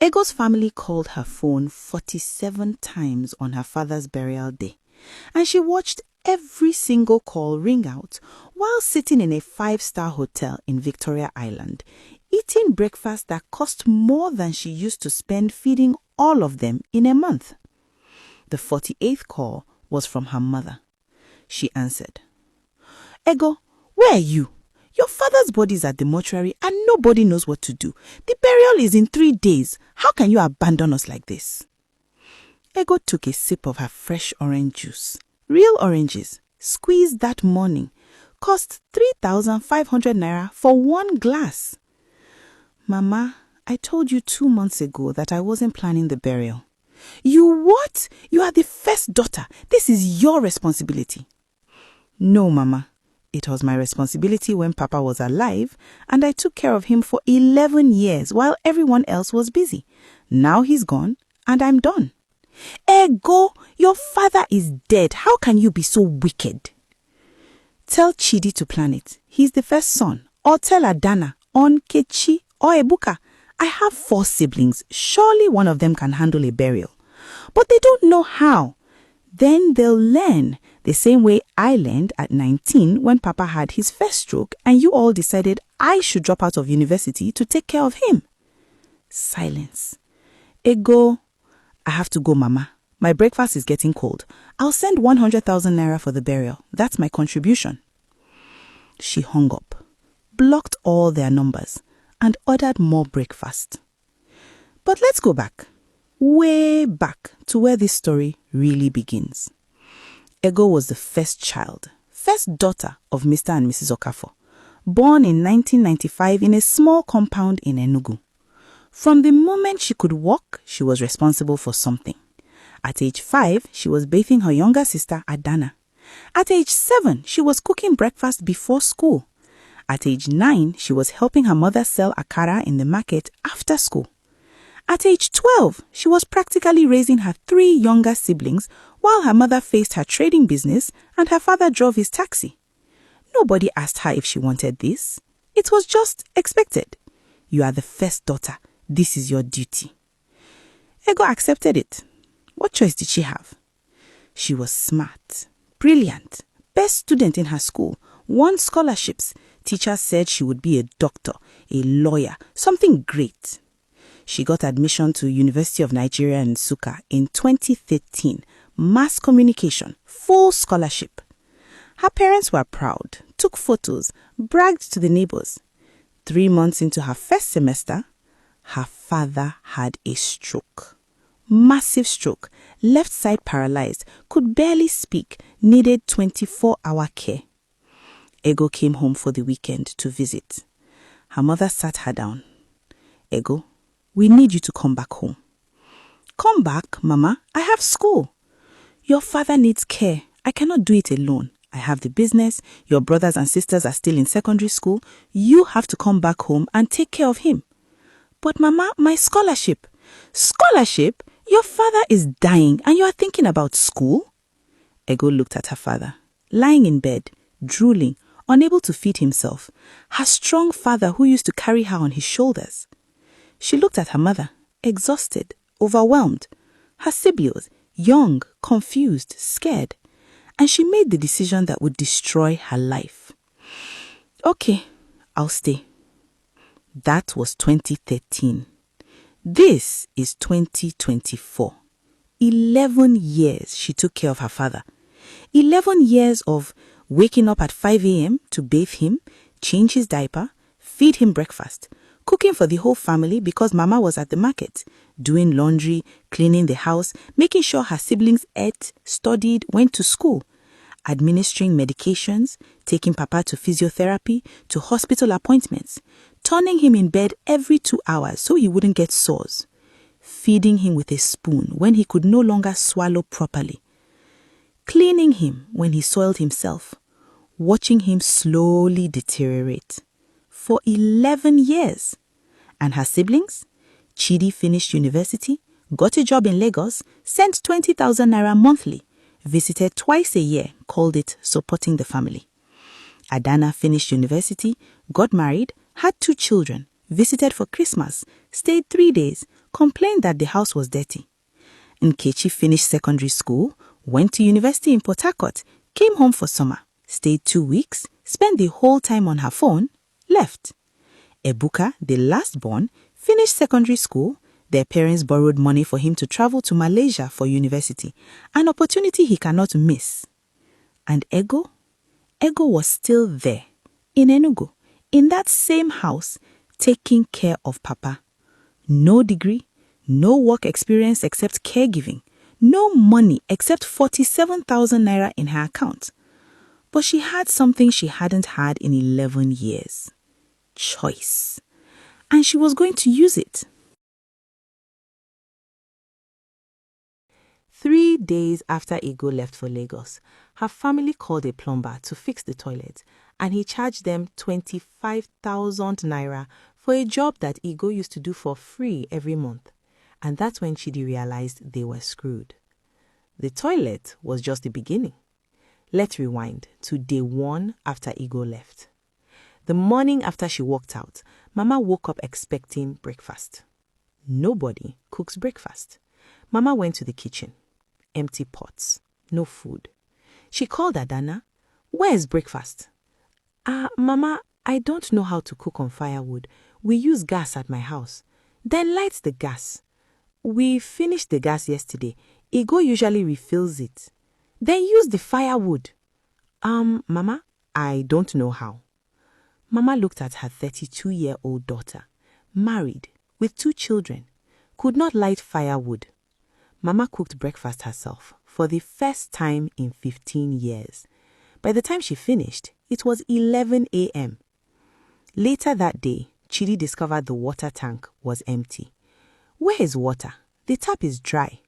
Ego's family called her phone 47 times on her father's burial day, and she watched every single call ring out while sitting in a 5-star hotel in Victoria Island, eating breakfast that cost more than she used to spend feeding all of them in a month. The 48th call was from her mother. She answered, "Ego, where are you? Your father's body is at the mortuary and nobody knows what to do. The burial is in 3 days. How can you abandon us like this?" Ego took a sip of her fresh orange juice. Real oranges, squeezed that morning, cost 3,500 naira for one glass. "Mama, I told you 2 months ago that I wasn't planning the burial." "You what? You are the first daughter. This is your responsibility." "No, Mama. It was my responsibility when Papa was alive, and I took care of him for 11 years while everyone else was busy. Now he's gone, and I'm done." "Ego, your father is dead. How can you be so wicked?" "Tell Chidi to plan it. He's the first son. Or tell Adana, Onkechi, or Ebuka. I have 4 siblings. Surely one of them can handle a burial. But they don't know how. Then they'll learn the same way I learned at 19 when Papa had his first stroke and you all decided I should drop out of university to take care of him." Silence. "Ego, I have to go, Mama. My breakfast is getting cold. I'll send 100,000 naira for the burial. That's my contribution." She hung up, blocked all their numbers, and ordered more breakfast. But let's go back, way back to where this story really begins. Ego was the first child, first daughter of Mr. and Mrs. Okafor, born in 1995 in a small compound in Enugu. From the moment she could walk, she was responsible for something. At age 5, she was bathing her younger sister, Adana. At age 7, she was cooking breakfast before school. At age 9, she was helping her mother sell akara in the market after school. At age 12, she was practically raising her 3 younger siblings while her mother faced her trading business and her father drove his taxi. Nobody asked her if she wanted this. It was just expected. You are the first daughter. This is your duty. Ego accepted it. What choice did she have? She was smart, brilliant, best student in her school, won scholarships. Teachers said she would be a doctor, a lawyer, something great. She got admission to University of Nigeria in Nsukka in 2013, mass communication, full scholarship. Her parents were proud, took photos, bragged to the neighbors. 3 months into her first semester, her father had a stroke. Massive stroke, left side paralyzed, could barely speak, needed 24-hour care. Ego came home for the weekend to visit. Her mother sat her down. "Ego, we need you to come back home." "Come back, Mama. I have school." "Your father needs care. I cannot do it alone. I have the business. Your brothers and sisters are still in secondary school. You have to come back home and take care of him." "But Mama, my scholarship." "Scholarship? Your father is dying and you are thinking about school?" Ego looked at her father, lying in bed, drooling, unable to feed himself, her strong father who used to carry her on his shoulders. She looked at her mother, exhausted, overwhelmed, her siblings, young, confused, scared, and she made the decision that would destroy her life. "Okay, I'll stay." That was 2013. This is 2024. 11 years she took care of her father. 11 years of waking up at 5 a.m. to bathe him, change his diaper, feed him breakfast, cooking for the whole family because Mama was at the market, doing laundry, cleaning the house, making sure her siblings ate, studied, went to school, administering medications, taking Papa to physiotherapy, to hospital appointments, turning him in bed every 2 hours so he wouldn't get sores, feeding him with a spoon when he could no longer swallow properly, cleaning him when he soiled himself, watching him slowly deteriorate. For 11 years. And her siblings? Chidi finished university, got a job in Lagos, sent 20,000 naira monthly, visited twice a year, called it supporting the family. Adana finished university, got married, had 2 children, visited for Christmas, stayed 3 days, complained that the house was dirty. Nkechi finished secondary school, went to university in Port Harcourt, came home for summer, stayed 2 weeks, spent the whole time on her phone, left. Ebuka, the last born, finished secondary school. Their parents borrowed money for him to travel to Malaysia for university, an opportunity he cannot miss. And Ego? Ego was still there, in Enugu, in that same house, taking care of Papa. No degree, no work experience except caregiving, no money except 47,000 naira in her account. But she had something she hadn't had in 11 years. Choice. And she was going to use it. 3 days after Ego left for Lagos, her family called a plumber to fix the toilet, and he charged them 25,000 naira for a job that Ego used to do for free every month. And that's when Chidi realized they were screwed. The toilet was just the beginning. Let's rewind to day 1 after Ego left. The morning after she walked out, Mama woke up expecting breakfast. Nobody cooks breakfast. Mama went to the kitchen. Empty pots. No food. She called Adana. Where's breakfast? Mama, I don't know how to cook on firewood. We use gas at my house. Then light the gas. We finished the gas yesterday. Ego usually refills it. Then use the firewood. Mama, I don't know how. Mama looked at her 32-year-old daughter, married, with 2 children, could not light firewood. Mama cooked breakfast herself for the first time in 15 years. By the time she finished, it was 11 a.m. Later that day, Chidi discovered the water tank was empty. Where is water? The tap is dry.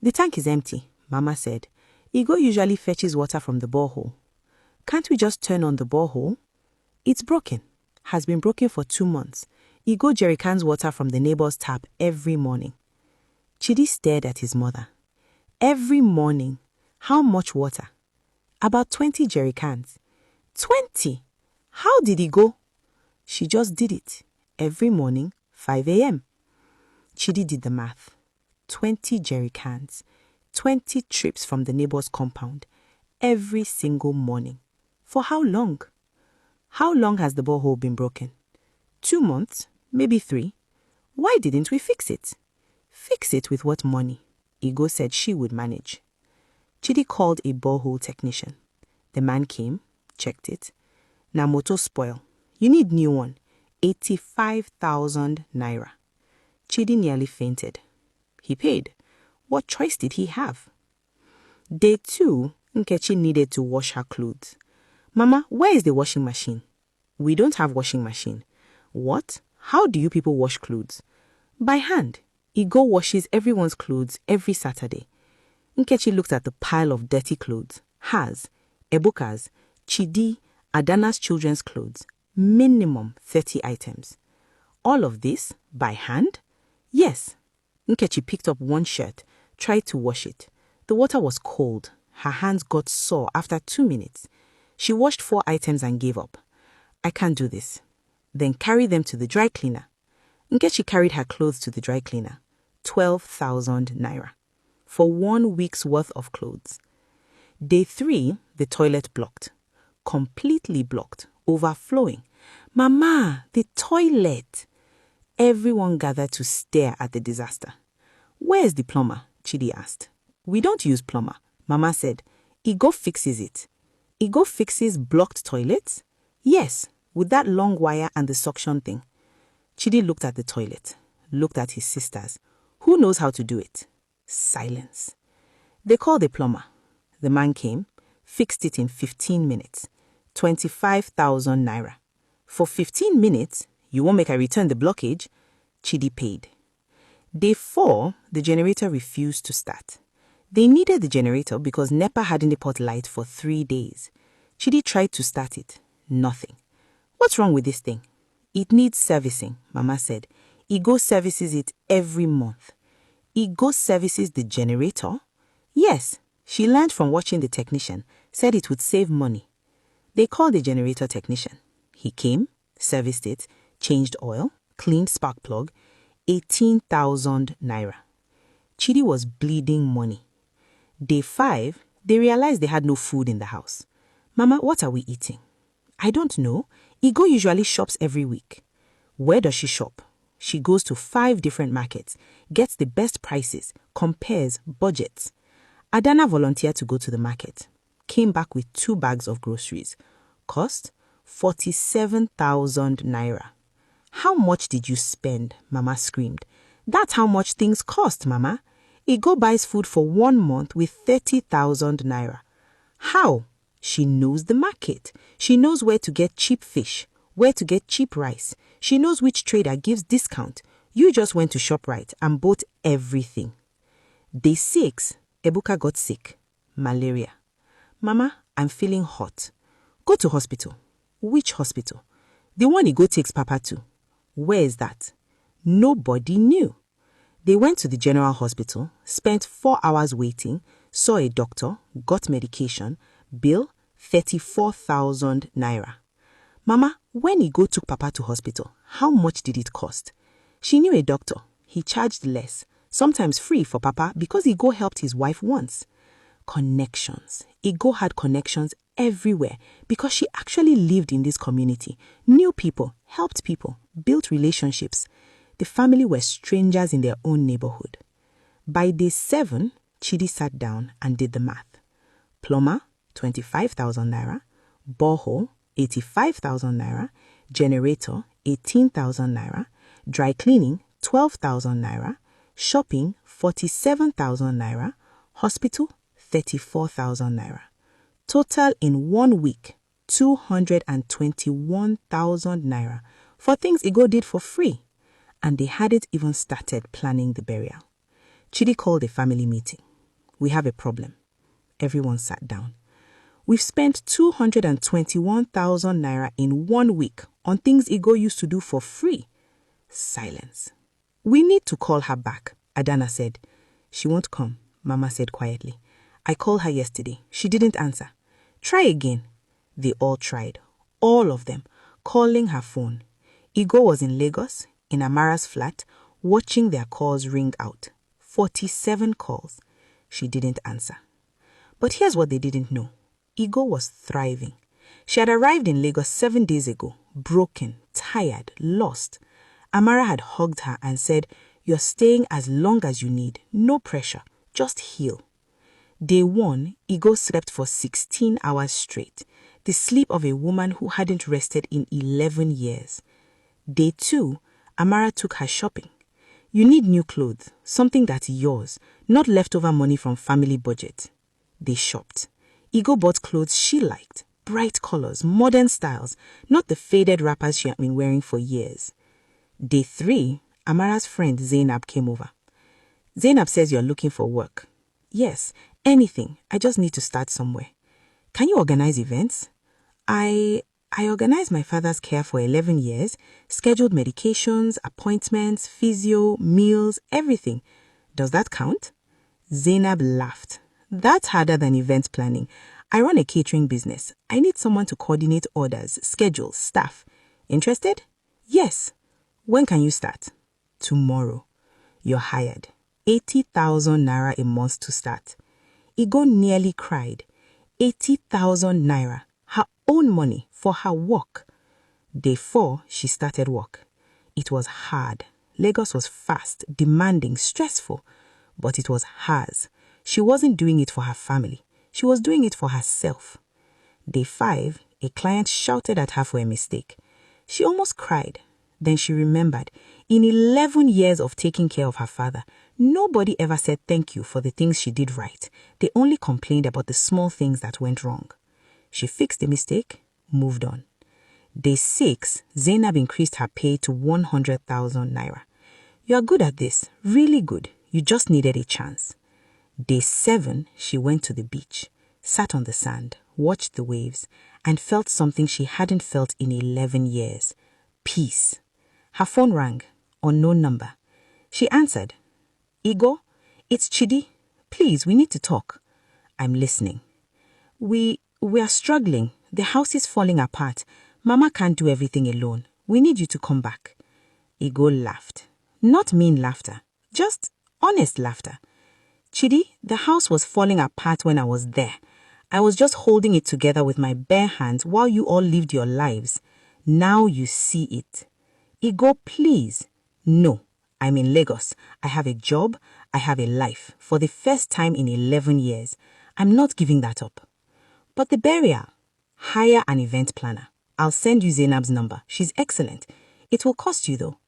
The tank is empty, Mama said. Ego usually fetches water from the borehole. Can't we just turn on the borehole? It's broken. Has been broken for 2 months. Ego jerrycans water from the neighbor's tap every morning. Chidi stared at his mother. Every morning. How much water? About 20 jerrycans. 20? How did he go? She just did it. Every morning, 5 a.m. Chidi did the math. 20 jerrycans. 20 trips from the neighbor's compound. Every single morning. For how long? How long has the borehole been broken? 2 months? Maybe 3. Why didn't we fix it? Fix it with what money? Ego said she would manage. Chidi called a borehole technician. The man came, checked it. Na motor spoil. You need new one. 85,000 naira. Chidi nearly fainted. He paid. What choice did he have? Day 2, Nkechi needed to wash her clothes. Mama, where is the washing machine? We don't have washing machine. What? How do you people wash clothes? By hand. Ego washes everyone's clothes every Saturday. Nkechi looked at the pile of dirty clothes. Hers, Ebuka's, Chidi, Adana's children's clothes. Minimum 30 items. All of this by hand? Yes. Nkechi picked up one shirt, tried to wash it. The water was cold. Her hands got sore after 2 minutes. She washed 4 items and gave up. I can't do this. Then carry them to the dry cleaner. Nkechi carried her clothes to the dry cleaner. 12,000 naira. For 1 week's worth of clothes. Day 3, the toilet blocked. Completely blocked. Overflowing. Mama, the toilet! Everyone gathered to stare at the disaster. Where's the plumber? Chidi asked. We don't use plumber. Mama said. Ego fixes it. Ego fixes blocked toilets? Yes, with that long wire and the suction thing. Chidi looked at the toilet, looked at his sisters. Who knows how to do it? Silence. They called a plumber. The man came, fixed it in 15 minutes. 25,000 naira. For 15 minutes, you won't make I return the blockage? Chidi paid. Day 4, the generator refused to start. They needed the generator because NEPA hadn't put light for 3 days. Chidi tried to start it. Nothing. What's wrong with this thing? It needs servicing, Mama said. Ego services it every month. Ego services the generator? Yes, she learned from watching the technician, said it would save money. They called the generator technician. He came, serviced it, changed oil, cleaned spark plug, 18,000 naira. Chidi was bleeding money. Day 5, they realized they had no food in the house. Mama, what are we eating? I don't know. Igo usually shops every week. Where does she shop? She goes to 5 different markets, gets the best prices, compares, budgets. Adana volunteered to go to the market. Came back with 2 bags of groceries. Cost 47,000 naira. How much did you spend? Mama screamed. That's how much things cost, Mama. Igo buys food for 1 month with 30,000 naira. How? She knows the market. She knows where to get cheap fish, where to get cheap rice. She knows which trader gives discount. You just went to ShopRite and bought everything. Day 6, Ebuka got sick. Malaria. Mama, I'm feeling hot. Go to hospital. Which hospital? The one Igo takes Papa to. Where is that? Nobody knew. They went to the general hospital, spent 4 hours waiting, saw a doctor, got medication, bill 34,000 naira. Mama, when Igo took Papa to hospital, how much did it cost? She knew a doctor. He charged less, sometimes free for Papa because Igo helped his wife once. Connections. Igo had connections everywhere because she actually lived in this community, knew people, helped people, built relationships. The family were strangers in their own neighborhood. By day 7, Chidi sat down and did the math. Plumber, 25,000 naira. Borehole, 85,000 naira. Generator, 18,000 naira. Dry cleaning, 12,000 naira. Shopping, 47,000 naira. Hospital, 34,000 naira. Total in 1 week, 221,000 naira for things Igo did for free. And they hadn't even started planning the burial. Chidi called a family meeting. We have a problem. Everyone sat down. We've spent 221,000 naira in 1 week on things Igo used to do for free. Silence. We need to call her back, Adana said. She won't come, Mama said quietly. I called her yesterday. She didn't answer. Try again. They all tried. All of them. Calling her phone. Igo was in Lagos, in Amara's flat, watching their calls ring out. 47 calls. She didn't answer. But here's what they didn't know. Igo was thriving. She had arrived in Lagos 7 days ago, broken, tired, lost. Amara had hugged her and said, "You're staying as long as you need. No pressure. Just heal." Day 1, Igo slept for 16 hours straight, the sleep of a woman who hadn't rested in 11 years. Day 2, Amara took her shopping. You need new clothes, something that's yours, not leftover money from family budget. They shopped. Igo bought clothes she liked, bright colors, modern styles, not the faded wrappers she had been wearing for years. Day 3, Amara's friend Zainab came over. Zainab says you're looking for work. Yes, anything. I just need to start somewhere. Can you organize events? I organized my father's care for 11 years, scheduled medications, appointments, physio, meals, everything. Does that count? Zainab laughed. That's harder than event planning. I run a catering business. I need someone to coordinate orders, schedules, staff. Interested? Yes. When can you start? Tomorrow. You're hired. 80,000 naira a month to start. Igo nearly cried. 80,000 naira. Her own money for her work. Day 4, she started work. It was hard. Lagos was fast, demanding, stressful. But it was hers. She wasn't doing it for her family. She was doing it for herself. Day 5, a client shouted at her for a mistake. She almost cried. Then she remembered, in 11 years of taking care of her father, nobody ever said thank you for the things she did right. They only complained about the small things that went wrong. She fixed the mistake, moved on. Day 6, Zainab increased her pay to 100,000 naira. You are good at this, really good. You just needed a chance. Day 7, she went to the beach, sat on the sand, watched the waves, and felt something she hadn't felt in 11 years. Peace. Her phone rang. Unknown number. She answered. Igo, it's Chidi. Please, we need to talk. I'm listening. We are struggling. The house is falling apart. Mama can't do everything alone. We need you to come back. Ego laughed. Not mean laughter, just honest laughter. Chidi, the house was falling apart when I was there. I was just holding it together with my bare hands while you all lived your lives. Now you see it. Ego, please. No, I'm in Lagos. I have a job. I have a life. For the first time in 11 years. I'm not giving that up. But the burial. Hire an event planner. I'll send you Zainab's number. She's excellent. It will cost you though.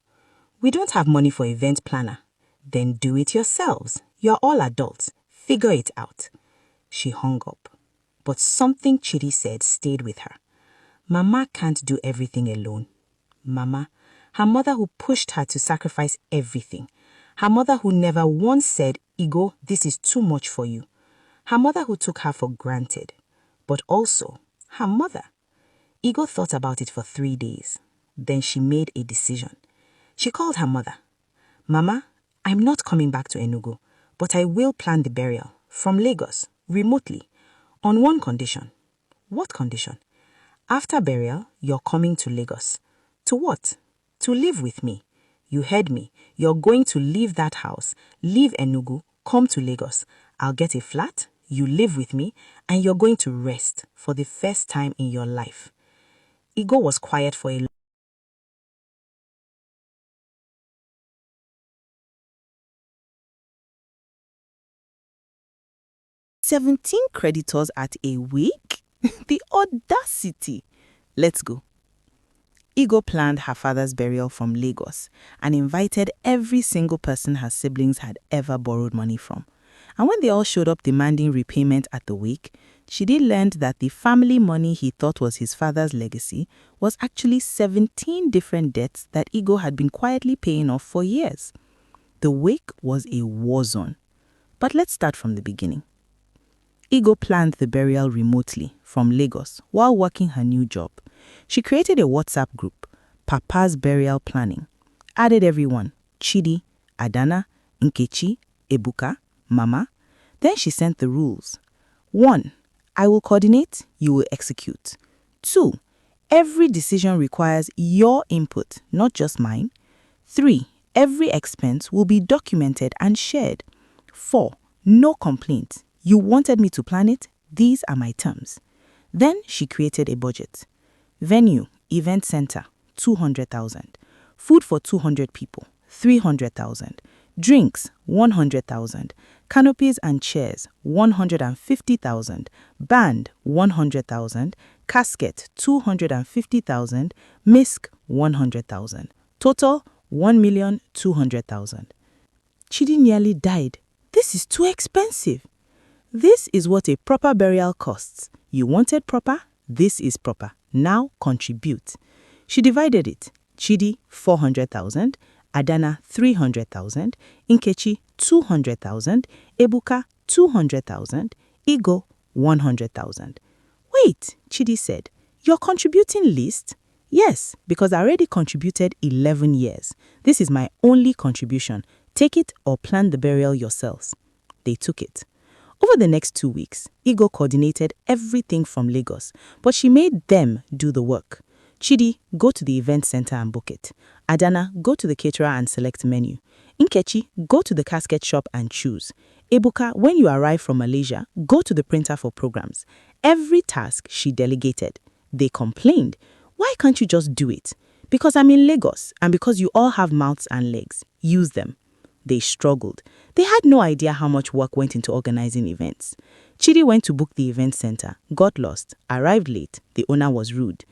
We don't have money for event planner. Then do it yourselves. You're all adults. Figure it out. She hung up. But something Chidi said stayed with her. Mama can't do everything alone. Mama, her mother who pushed her to sacrifice everything. Her mother who never once said, Ego, this is too much for you. Her mother who took her for granted. But also, her mother. Ego thought about it for 3 days. Then she made a decision. She called her mother. Mama, I'm not coming back to Enugu, but I will plan the burial from Lagos, remotely, on one condition. What condition? After burial, you're coming to Lagos. To what? To live with me. You heard me. You're going to leave that house, leave Enugu, come to Lagos. I'll get a flat, you live with me, and you're going to rest for the first time in your life. Ego was quiet for a 17 creditors at a week? The audacity! Let's go. Ego planned her father's burial from Lagos and invited every single person her siblings had ever borrowed money from. And when they all showed up demanding repayment at the wake, Chidi learned that the family money he thought was his father's legacy was actually 17 different debts that Ego had been quietly paying off for years. The wake was a war zone. But let's start from the beginning. Ego planned the burial remotely from Lagos while working her new job. She created a WhatsApp group, Papa's Burial Planning, added everyone, Chidi, Adana, Nkechi, Ebuka, Mama. Then she sent the rules. 1. I will coordinate, you will execute. 2. Every decision requires your input, not just mine. 3. Every expense will be documented and shared. 4. No complaints. You wanted me to plan it? These are my terms. Then she created a budget. Venue, event center, 200,000. Food for 200 people, 300,000. Drinks, 100,000. Canopies and chairs, 150,000. Band, 100,000. Casket, 250,000. Misc, 100,000. Total, 1,200,000. Chidi nearly died. This is too expensive. This is what a proper burial costs. You wanted proper? This is proper. Now contribute. She divided it. Chidi, 400,000. Adana, 300,000. Nkechi, 200,000. Ebuka, 200,000. Ego, 100,000. Wait, Chidi said. You're contributing least? Yes, because I already contributed 11 years. This is my only contribution. Take it or plan the burial yourselves. They took it. Over the next 2 weeks, Ego coordinated everything from Lagos, but she made them do the work. Chidi, go to the event center and book it. Adana, go to the caterer and select menu. Nkechi, go to the casket shop and choose. Ebuka, when you arrive from Malaysia, go to the printer for programs. Every task she delegated. They complained, why can't you just do it? Because I'm in Lagos and because you all have mouths and legs. Use them. They struggled. They had no idea how much work went into organizing events. Chidi went to book the event center, got lost, arrived late. The owner was rude.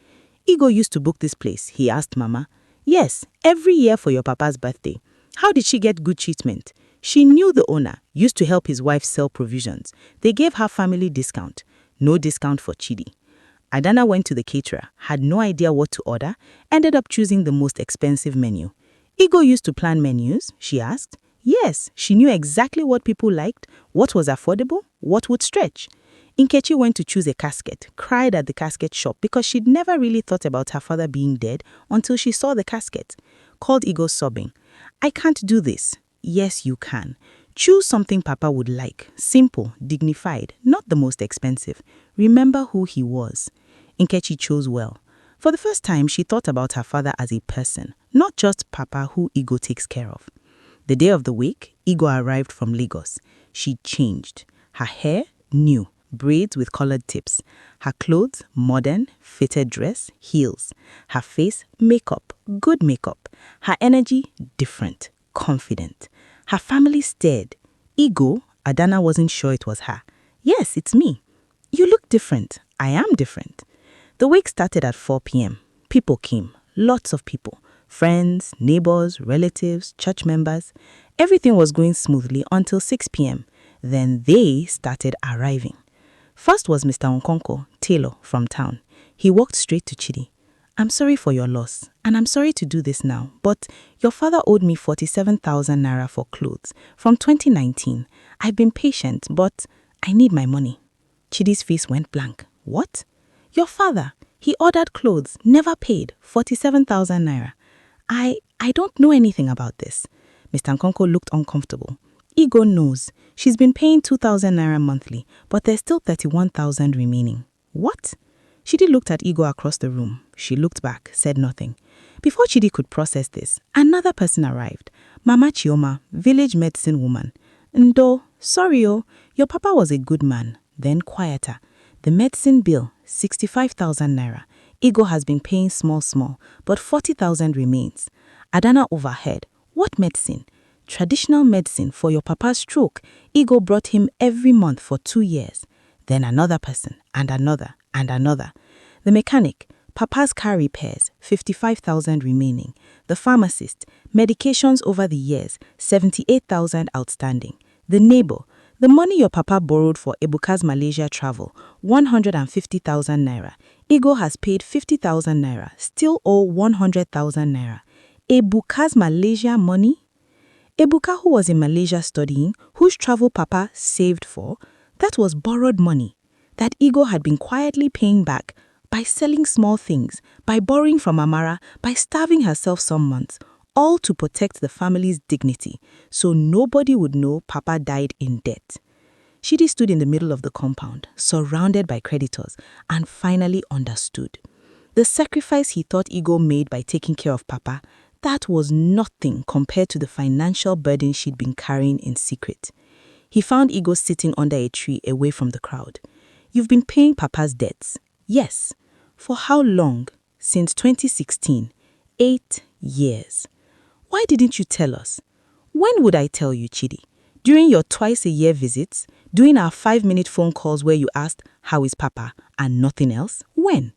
Ego used to book this place, he asked Mama. Yes, every year for your papa's birthday. How did she get good treatment? She knew the owner, used to help his wife sell provisions. They gave her family discount. No discount for Chidi. Adana went to the caterer, had no idea what to order, ended up choosing the most expensive menu. Ego used to plan menus, she asked. Yes, she knew exactly what people liked, what was affordable, what would stretch. Nkechi went to choose a casket, cried at the casket shop because she'd never really thought about her father being dead until she saw the casket. Called Ego sobbing. I can't do this. Yes, you can. Choose something Papa would like, simple, dignified, not the most expensive. Remember who he was. Nkechi chose well. For the first time, she thought about her father as a person, not just Papa who Ego takes care of. The day of the week, Ego arrived from Lagos. She changed. Her hair, new, braids with colored tips. Her clothes, modern, fitted dress, heels. Her face, makeup, good makeup. Her energy, different, confident. Her family stared. Ego, Adana wasn't sure it was her. Yes, it's me. You look different. I am different. The week started at 4 p.m. People came, lots of people. Friends, neighbors, relatives, church members. Everything was going smoothly until 6 p.m. Then they started arriving. First was Mr. Nkonko, tailor from town. He walked straight to Chidi. I'm sorry for your loss, and I'm sorry to do this now, but your father owed me 47,000 naira for clothes from 2019. I've been patient, but I need my money. Chidi's face went blank. What? Your father, he ordered clothes, never paid, 47,000 naira. I don't know anything about this. Mr. Nkonko looked uncomfortable. Ego knows. She's been paying 2,000 naira monthly, but there's still 31,000 remaining. What? Chidi looked at Ego across the room. She looked back, said nothing. Before Chidi could process this, another person arrived. Mama Chioma, village medicine woman. Ndo, sorry your papa was a good man. Then quieter. The medicine bill, 65,000 naira. Ego has been paying small, but 40,000 remains. Adana overheard. What medicine? Traditional medicine for your papa's stroke. Ego brought him every month for 2 years. Then another person, and another, and another. The mechanic, papa's car repairs, 55,000 remaining. The pharmacist, medications over the years, 78,000 outstanding. The neighbor, the money your papa borrowed for Ebuka's Malaysia travel, 150,000 naira. Ego has paid 50,000 naira, still owe 100,000 naira. Ebuka's Malaysia money? Ebuka, who was in Malaysia studying, whose travel papa saved for, that was borrowed money that Ego had been quietly paying back by selling small things, by borrowing from Amara, by starving herself some months, all to protect the family's dignity, so nobody would know Papa died in debt. Chidi stood in the middle of the compound, surrounded by creditors, and finally understood. The sacrifice he thought Ego made by taking care of Papa, that was nothing compared to the financial burden she'd been carrying in secret. He found Ego sitting under a tree away from the crowd. You've been paying Papa's debts. Yes. For how long? Since 2016. 8 years. Why didn't you tell us? When would I tell you, Chidi? During your twice-a-year visits? Doing our 5-minute phone calls where you asked, how is Papa, and nothing else? When?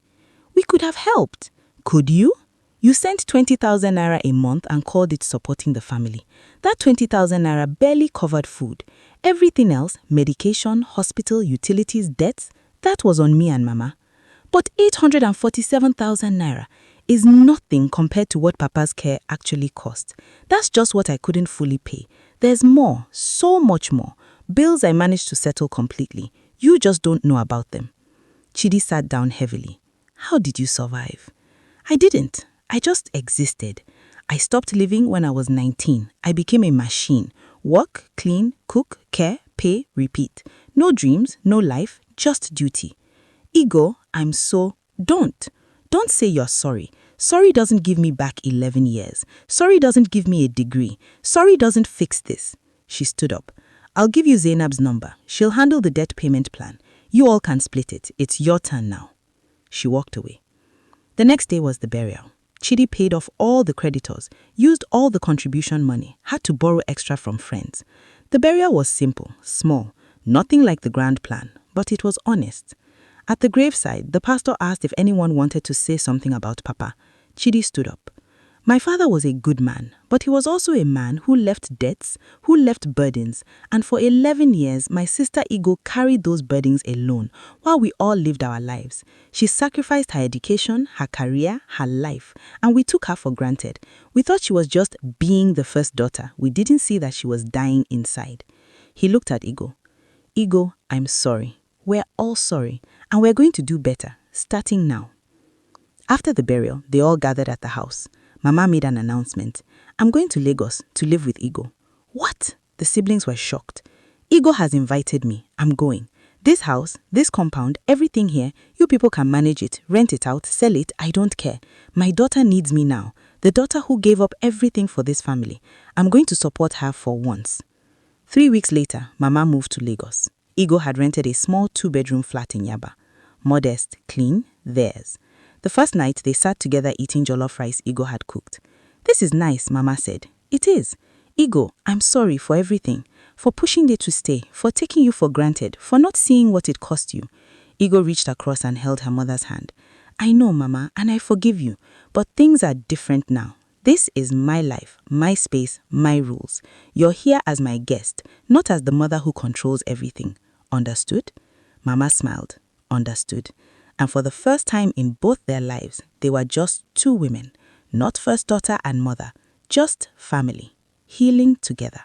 We could have helped. Could you? You sent 20,000 naira a month and called it supporting the family. That 20,000 naira barely covered food. Everything else, medication, hospital, utilities, debts, that was on me and Mama. But 847,000 naira is nothing compared to what Papa's care actually cost. That's just what I couldn't fully pay. There's more, so much more. Bills I managed to settle completely. You just don't know about them. Chidi sat down heavily. How did you survive? I didn't. I just existed. I stopped living when I was 19. I became a machine. Work, clean, cook, care, pay, repeat. No dreams, no life, just duty. Ego, I'm so... Don't say you're sorry. Sorry doesn't give me back 11 years. Sorry doesn't give me a degree. Sorry doesn't fix this. She stood up. I'll give you Zainab's number. She'll handle the debt payment plan. You all can split it. It's your turn now. She walked away. The next day was the burial. Chidi paid off all the creditors, used all the contribution money, had to borrow extra from friends. The burial was simple, small, nothing like the grand plan, but it was honest. At the graveside, the pastor asked if anyone wanted to say something about Papa. Chidi stood up. My father was a good man, but he was also a man who left debts, who left burdens, and for 11 years, my sister Ego carried those burdens alone while we all lived our lives. She sacrificed her education, her career, her life, and we took her for granted. We thought she was just being the first daughter. We didn't see that she was dying inside. He looked at Ego. Ego, I'm sorry. We're all sorry, and we're going to do better, starting now. After the burial, they all gathered at the house. Mama made an announcement. I'm going to Lagos to live with Ego. What? The siblings were shocked. Ego has invited me. I'm going. This house, this compound, everything here, you people can manage it, rent it out, sell it, I don't care. My daughter needs me now. The daughter who gave up everything for this family. I'm going to support her for once. 3 weeks later, Mama moved to Lagos. Ego had rented a small 2-bedroom flat in Yaba. Modest, clean, theirs. The first night, they sat together eating jollof rice Ego had cooked. This is nice, Mama said. It is. Ego, I'm sorry for everything. For pushing you to stay, for taking you for granted, for not seeing what it cost you. Ego reached across and held her mother's hand. I know, Mama, and I forgive you, but things are different now. This is my life, my space, my rules. You're here as my guest, not as the mother who controls everything. Understood? Mama smiled. Understood. And for the first time in both their lives, they were just two women, not first daughter and mother, just family, healing together.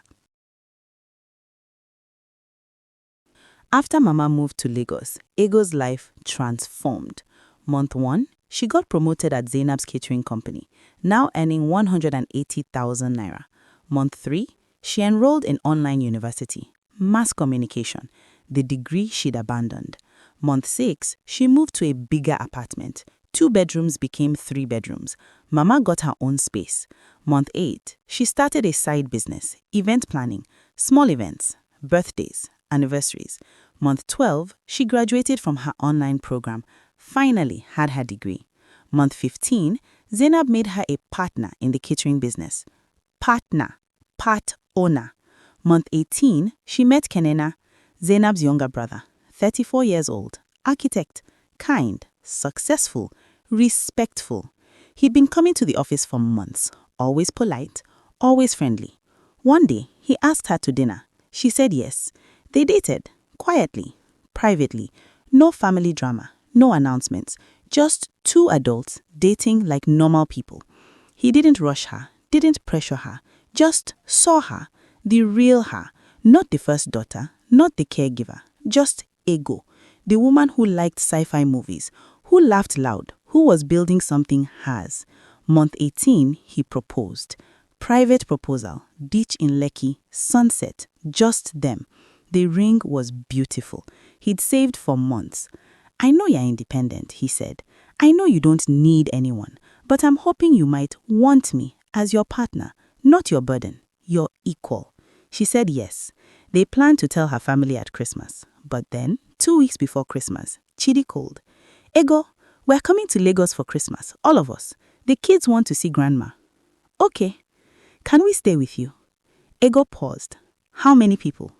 After Mama moved to Lagos, Ego's life transformed. Month 1, she got promoted at Zainab's catering company, now earning 180,000 naira. Month 3, she enrolled in online university, mass communication, the degree she'd abandoned. Month 6, she moved to a bigger apartment. 2 bedrooms became 3 bedrooms. Mama got her own space. Month 8, she started a side business, event planning, small events, birthdays, anniversaries. Month 12, she graduated from her online program, finally had her degree. Month 15, Zainab made her a partner in the catering business. Partner, part owner. Month 18, she met Kenena, Zainab's younger brother, 34 years old, architect, kind, successful, respectful. He'd been coming to the office for months, always polite, always friendly. One day, he asked her to dinner. She said yes. They dated, quietly, privately, no family drama, no announcements, just 2 adults dating like normal people. He didn't rush her, didn't pressure her, just saw her, the real her, not the first daughter, not the caregiver, just Ego, the woman who liked sci-fi movies, who laughed loud, who was building something hers. Month 18, he proposed. Private proposal, beach in Lekki, sunset, just them. The ring was beautiful. He'd saved for months. I know you're independent, he said. I know you don't need anyone, but I'm hoping you might want me as your partner, not your burden, your equal. She said yes. They planned to tell her family at Christmas. But then, 2 weeks before Christmas, Chidi called. Ego, we're coming to Lagos for Christmas, all of us. The kids want to see Grandma. Okay. Can we stay with you? Ego paused. How many people?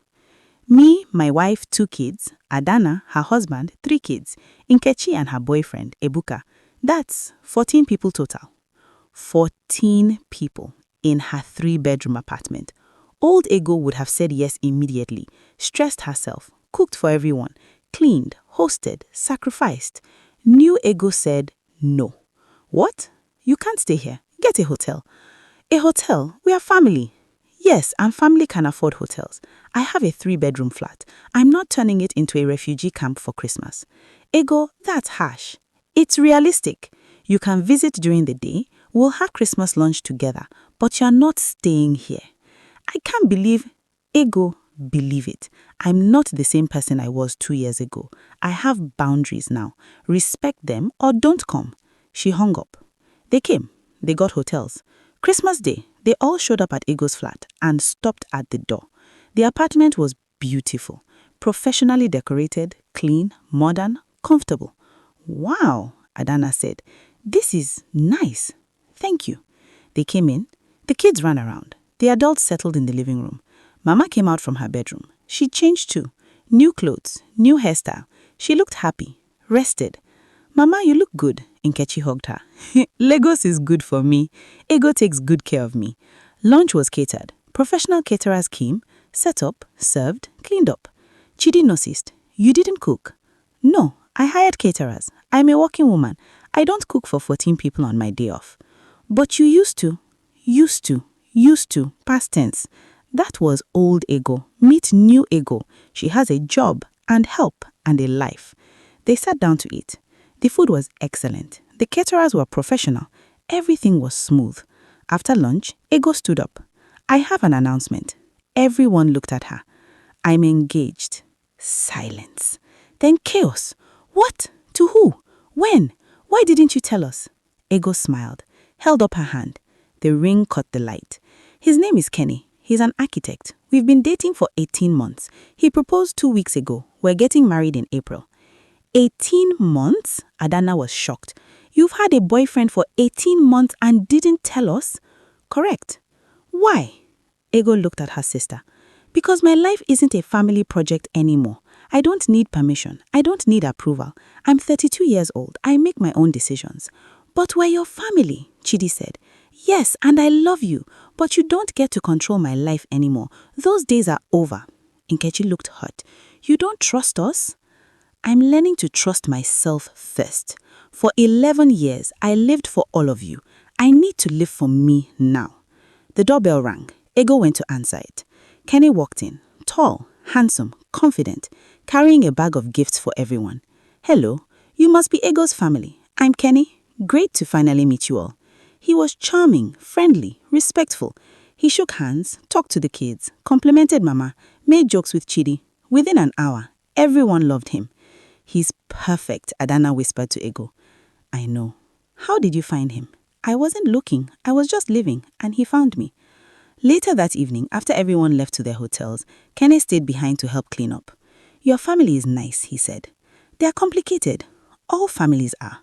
Me, my wife, 2 kids, Adana, her husband, 3 kids, Nkechi and her boyfriend, Ebuka. That's 14 people total. 14 people in her 3-bedroom apartment. Old Ego would have said yes immediately, stressed herself, cooked for everyone, cleaned, hosted, sacrificed. New Ego said no. What? You can't stay here. Get a hotel. A hotel? We are family. Yes, and family can afford hotels. I have a 3-bedroom flat. I'm not turning it into a refugee camp for Christmas. Ego, that's harsh. It's realistic. You can visit during the day. We'll have Christmas lunch together, but you're not staying here. I can't believe. Ego, believe it. I'm not the same person I was 2 years ago. I have boundaries now. Respect them or don't come. She hung up. They came. They got hotels. Christmas Day, they all showed up at Ego's flat and stopped at the door. The apartment was beautiful, professionally decorated, clean, modern, comfortable. Wow, Adana said. This is nice. Thank you. They came in. The kids ran around. The adults settled in the living room. Mama came out from her bedroom. She changed too. New clothes, new hairstyle. She looked happy, rested. Mama, you look good, Nkechi hugged her. Lagos is good for me. Ego takes good care of me. Lunch was catered. Professional caterers came, set up, served, cleaned up. Chidi noticed. You didn't cook. No, I hired caterers. I'm a working woman. I don't cook for 14 people on my day off. But you used to. Used to. Past tense. That was old Ego. Meet new Ego. She has a job and help and a life. They sat down to eat. The food was excellent. The caterers were professional. Everything was smooth. After lunch, Ego stood up. I have an announcement. Everyone looked at her. I'm engaged. Silence. Then chaos. What? To who? When? Why didn't you tell us? Ego smiled, held up her hand. The ring caught the light. His name is Kenny. He's an architect. We've been dating for 18 months. He proposed 2 weeks ago. We're getting married in April. 18 months? Adana was shocked. You've had a boyfriend for 18 months and didn't tell us? Correct. Why? Ego looked at her sister. Because my life isn't a family project anymore. I don't need permission. I don't need approval. I'm 32 years old. I make my own decisions. But we're your family, Chidi said. Yes, and I love you, but you don't get to control my life anymore. Those days are over. Nkechi looked hurt. You don't trust us? I'm learning to trust myself first. For 11 years, I lived for all of you. I need to live for me now. The doorbell rang. Ego went to answer it. Kenny walked in, tall, handsome, confident, carrying a bag of gifts for everyone. Hello, you must be Ego's family. I'm Kenny. Great to finally meet you all. He was charming, friendly, respectful. He shook hands, talked to the kids, complimented Mama, made jokes with Chidi. Within an hour, everyone loved him. He's perfect, Adana whispered to Ego. I know. How did you find him? I wasn't looking. I was just living, and he found me. Later that evening, after everyone left to their hotels, Kenny stayed behind to help clean up. Your family is nice, he said. They are complicated. All families are.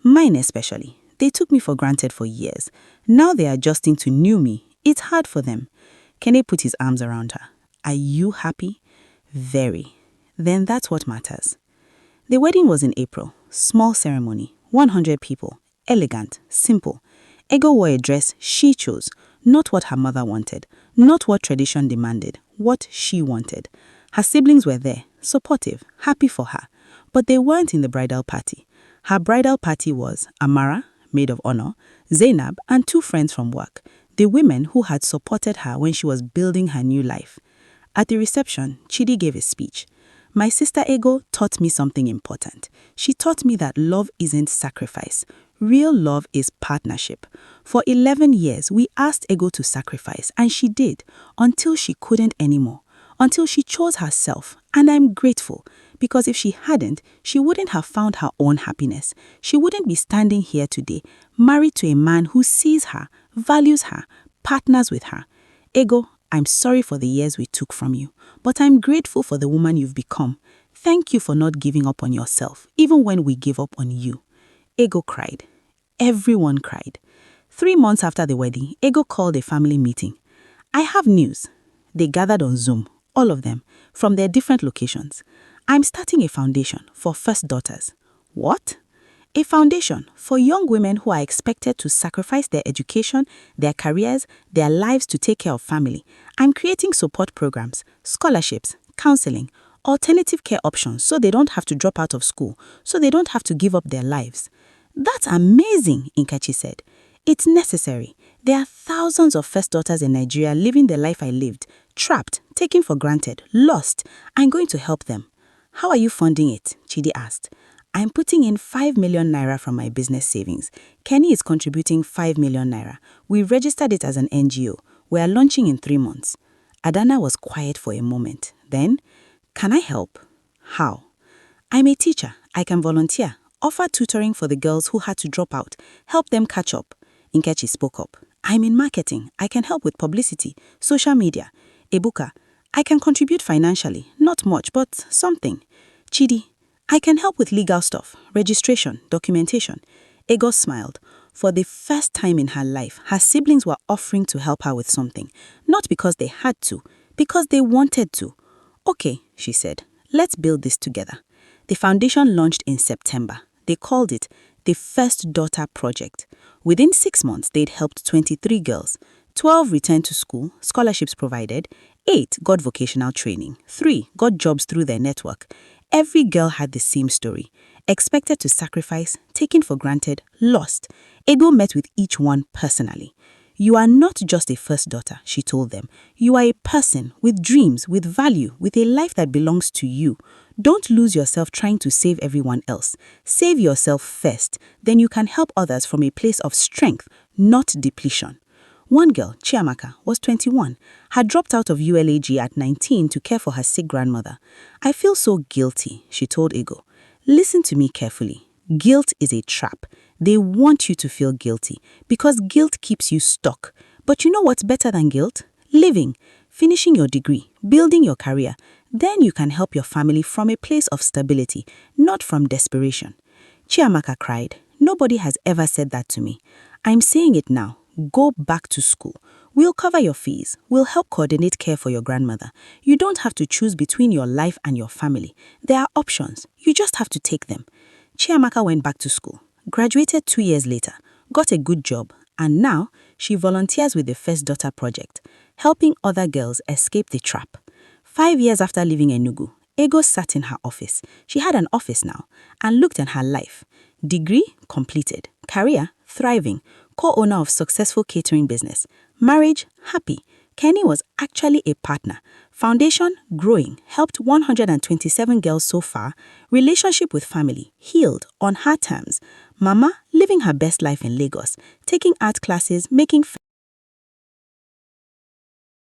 Mine especially. They took me for granted for years. Now they are adjusting to new me. It's hard for them. Kenny put his arms around her. Are you happy? Very. Then that's what matters. The wedding was in April. Small ceremony. 100 people. Elegant. Simple. Ego wore a dress she chose. Not what her mother wanted. Not what tradition demanded. What she wanted. Her siblings were there. Supportive. Happy for her. But they weren't in the bridal party. Her bridal party was Amara, maid of honor, Zainab, and 2 friends from work, the women who had supported her when she was building her new life. At the reception, Chidi gave a speech. My sister Ego taught me something important. She taught me that love isn't sacrifice. Real love is partnership. For 11 years, we asked Ego to sacrifice, and she did, until she couldn't anymore, until she chose herself, and I'm grateful. Because if she hadn't, she wouldn't have found her own happiness. She wouldn't be standing here today, married to a man who sees her, values her, partners with her. Ego, I'm sorry for the years we took from you, but I'm grateful for the woman you've become. Thank you for not giving up on yourself, even when we give up on you. Ego cried. Everyone cried. 3 months after the wedding, Ego called a family meeting. I have news. They gathered on Zoom, all of them, from their different locations. I'm starting a foundation for first daughters. What? A foundation for young women who are expected to sacrifice their education, their careers, their lives to take care of family. I'm creating support programs, scholarships, counseling, alternative care options so they don't have to drop out of school, so they don't have to give up their lives. That's amazing, Nkechi said. It's necessary. There are thousands of first daughters in Nigeria living the life I lived, trapped, taken for granted, lost. I'm going to help them. How are you funding it? Chidi asked. I'm putting in 5 million naira from my business savings. Kenny is contributing 5 million naira. We registered it as an NGO. We are launching in 3 months. Adana was quiet for a moment. Then, can I help? How? I'm a teacher. I can volunteer. Offer tutoring for the girls who had to drop out. Help them catch up. Nkechi spoke up. I'm in marketing. I can help with publicity, social media. Ebuka, I can contribute financially. Not much, but something. Chidi, I can help with legal stuff, registration, documentation. Ego smiled. For the first time in her life, her siblings were offering to help her with something. Not because they had to, because they wanted to. Okay, she said, let's build this together. The foundation launched in September. They called it the First Daughter Project. Within 6 months, they'd helped 23 girls. 12 returned to school, scholarships provided. 8 got vocational training. 3 got jobs through their network. Every girl had the same story. Expected to sacrifice, taken for granted, lost. Ego met with each one personally. You are not just a first daughter, she told them. You are a person with dreams, with value, with a life that belongs to you. Don't lose yourself trying to save everyone else. Save yourself first, then you can help others from a place of strength, not depletion. One girl, Chiamaka, was 21, had dropped out of ULAG at 19 to care for her sick grandmother. "I feel so guilty," she told Ego. "Listen to me carefully. Guilt is a trap. They want you to feel guilty because guilt keeps you stuck. But you know what's better than guilt? Living, finishing your degree, building your career. Then you can help your family from a place of stability, not from desperation." Chiamaka cried. "Nobody has ever said that to me. I'm saying it now. Go back to school. We'll cover your fees. We'll help coordinate care for your grandmother. You don't have to choose between your life and your family. There are options. You just have to take them." Chiamaka went back to school, graduated 2 years later, got a good job, and now she volunteers with the First Daughter Project, helping other girls escape the trap. 5 years after leaving Enugu, Ego sat in her office. She had an office now, and looked at her life. Degree completed, career thriving, co-owner of successful catering business, marriage happy. Kenny was actually a partner. Foundation growing, helped 127 girls so far. Relationship with family healed on her terms. Mama living her best life in Lagos, taking art classes, making